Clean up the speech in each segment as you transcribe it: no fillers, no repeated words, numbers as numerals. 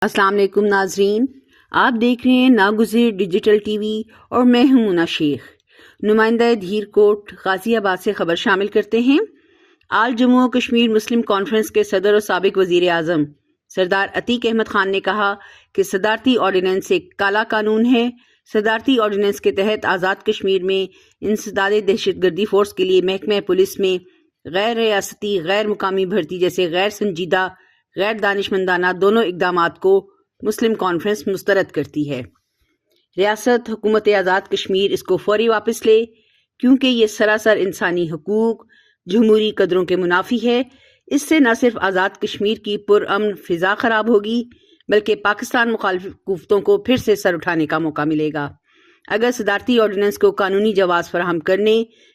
अस्सलाम वालेकुम नाजरीन, आप देख रहे हैं नागुज़िर डिजिटल टीवी और मैं हूं मुना शेख। नुमाइंदा धीरकोट गाजियाबाद से खबर शामिल करते हैं। आल जम्मू कश्मीर मुस्लिम कॉन्फ्रेंस के सदर और साबिक वज़ीर आज़म सरदार अतीक अहमद खान ने कहा कि सदारती ऑर्डिनेंस एक काला कानून है। सदारती ऑर्डिनेंस के तहत आज़ाद कश्मीर में इंसदाद दहशतगर्दी फोर्स के लिए महकमा पुलिस में गैर रियासती गैर मुकामी भर्ती जैसे गैर संजीदा गैर दानिशमंदाना दोनों इकदामात को मुस्लिम कॉन्फ्रेंस मुस्तरद करती है। रियासत हुकूमत आज़ाद कश्मीर इसको फौरी वापस ले, क्योंकि ये सरासर इंसानी हकूक जमहूरी कदरों के मुनाफी है। इससे न सिर्फ आज़ाद कश्मीर की पुरअमन फिजा खराब होगी, बल्कि पाकिस्तान मुखालिफ कुव्वतों को फिर से सर उठाने का मौका मिलेगा। अगर सदारती ऑर्डिनेंस को कानूनी जवाज़ फराहम करने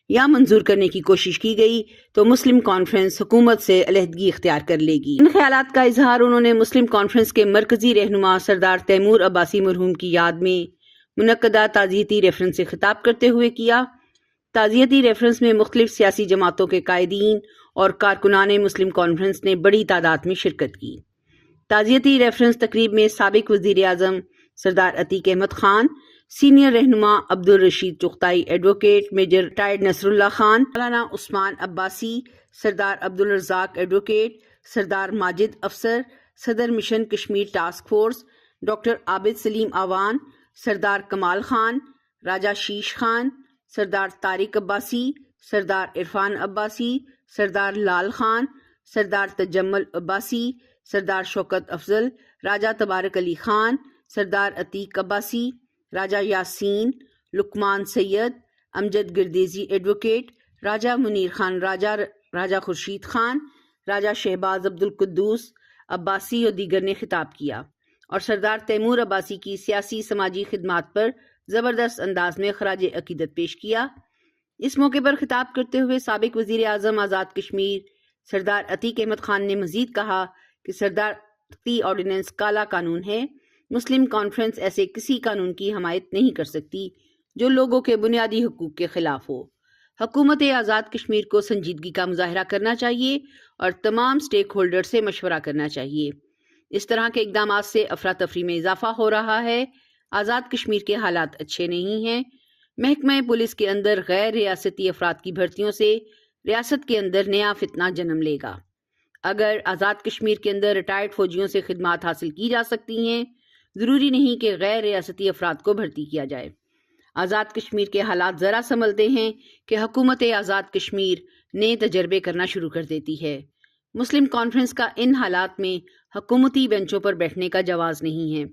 या मंजूर करने की कोशिश की गई तो मुस्लिम कॉन्फ्रेंस हुकूमत से अलहदगी इख्तियार कर लेगी। इन ख्यालात का इजहार उन्होंने मुस्लिम कॉन्फ्रेंस के मरकजी रहनुमा सरदार तैमूर अब्बासी मरहूम की याद में मुनक्कदा ताज़ियती रेफरेंस से खिताब करते हुए किया। ताज़ियती रेफरेंस में मुख्तलिफ सियासी जमातों के कायदीन और कारकुनान मुस्लिम कॉन्फ्रेंस ने बड़ी तादाद में शिरकत की। ताज़ियती रेफरेंस तकरीब में साबिक वज़ीर आज़म सरदार अतीक अहमद खान, सीनियर रहनुमा Abdul Rashid Chughtai advocate, major retired Nasrullah Khan, Maulana Usman Abbasi, Sardar Abdul Razzaq advocate, Sardar Majid Afsar, सदर mission Kashmir task force doctor Abid Saleem Awan, Sardar Kamal Khan, राजा शीश खान, सरदार तारिक अब्बासी, सरदार इरफान अब्बासी, सरदार लाल खान, सरदार तजम्मल अब्बासी, सरदार शौकत अफजल, राजा तबारक अली खान, सरदार अतीक अब्बासी, राजा यासीन, लुकमान सैयद, अमजद गिरदेजी एडवोकेट, राजा मुनीर खान राजा खुर्शीद खान, राजा शहबाज अब्दुल कुद्दूस अब्बासी और दीगर ने खिताब किया और सरदार तैमूर अब्बासी की सियासी समाजी खिदमात पर ज़बरदस्त अंदाज में खराज अकीदत पेश किया। इस मौके पर खिताब करते हुए साबिक वज़ीर आज़म आज़ाद कश्मीर सरदार अतीक अहमद खान ने मजीद कहा कि सदारती ऑर्डिनेंस काला कानून है। मुस्लिम कॉन्फ्रेंस ऐसे किसी कानून की हमायत नहीं कर सकती जो लोगों के बुनियादी हुकूक के खिलाफ हो। हुकूमत आज़ाद कश्मीर को संजीदगी का मुजाहरा करना चाहिए और तमाम स्टेक होल्डर से मशवरा करना चाहिए। इस तरह के इकदाम से अफरा तफरी में इजाफा हो रहा है। आज़ाद कश्मीर के हालात अच्छे नहीं हैं। महकमा पुलिस के अंदर गैर रियासती अफराद की भर्तियों से रियासत के अंदर नया फितना जन्म लेगा। अगर आज़ाद कश्मीर के अंदर रिटायर्ड फौजियों से खिदमात हासिल की जा सकती हैं, ज़रूरी नहीं कि गैर रियासती अफराद को भर्ती किया जाए। आज़ाद कश्मीर के हालात ज़रा समझते हैं कि हुकूमत आज़ाद कश्मीर नए तजर्बे करना शुरू कर देती है। मुस्लिम कॉन्फ्रेंस का इन हालात में हुकूमती बेंचों पर बैठने का जवाज़ नहीं है।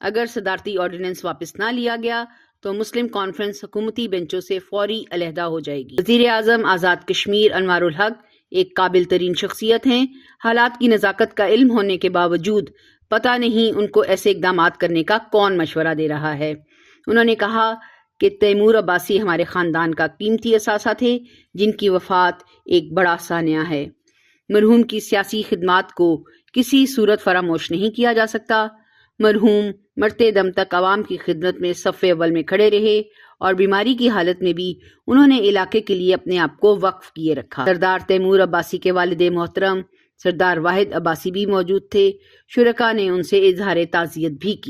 अगर सदारती ऑर्डिनेंस वापस ना लिया गया तो मुस्लिम कॉन्फ्रेंस हुकूमती बेंचों से फौरी अलहदा हो जाएगी। वज़ीर आज़म आज़ाद कश्मीर अनवारुल हक एक काबिल तरीन शख्सियत हैं। हालात की नज़ाकत का इल्म होने के बावजूद पता नहीं उनको ऐसे इकदामात करने का कौन मशवरा दे रहा है। उन्होंने कहा कि तैमूर अब्बासी हमारे ख़ानदान का कीमती असासा थे, जिनकी वफ़ात एक बड़ा सानिया है। मरहूम की सियासी खिदमात को किसी सूरत फरामोश नहीं किया जा सकता। मरहूम मरते दम तक आवाम की खिदमत में सफ़े अव्वल में खड़े रहे और बीमारी की हालत में भी उन्होंने इलाके के लिए अपने आप को वक्फ किए रखा। सरदार तैमूर अब्बासी के वालिद मोहतरम सरदार वाहिद अब्बासी भी मौजूद थे। शुरका ने उनसे इजहार ताज़ियत भी की।